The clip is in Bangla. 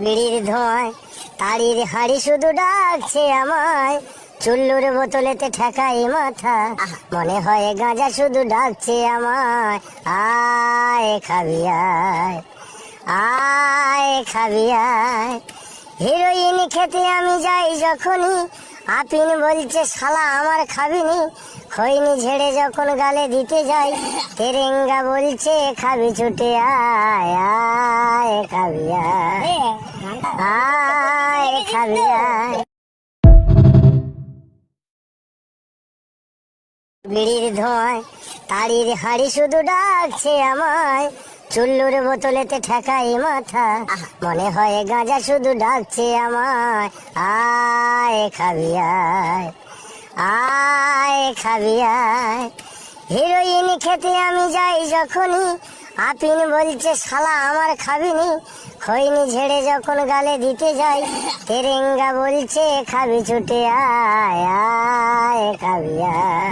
বিড়ির ধোঁয়ায় তাড়ির হাড়ি শুধু ডাকছে আমায়, চুল্লুর বোতলেতে ঠেকাই মাথা, মনে হয় গাঁজা শুধু ডাকছে আমায়। আয় খাবি আয়, আয় খাবি আয়। হিরোইন খেতে আমি যাই যখনই, আপিন বলছে শালা আমার খাবিনি। খৈনি ঝেড়ে যখন গালে দিতে যাই, তেরেঙ্গা বলছে খাবি ছুটে আয়, আয় খাবি আয়, আয় খাবি আয়। বিড়ির ধোঁয়ায় তাড়ির হাড়ি শুধু ডাকছে আমায়, চুল্লুর বোতলেতে ঠেকাই মাথা, মনে হয় গাঁজা শুধু ডাকছে আমায়। আয় খাবি আয়, আয় খাবি আয়। হিরোইন খেতে আমি যাই যখনই, আপিন বলছে শালা আমার খাবিনি। খৈনি ঝেড়ে যখন গালে দিতে যাই, তেরেঙ্গা বলছে খাবি ছুটে আয়, আয় খাবি আয়।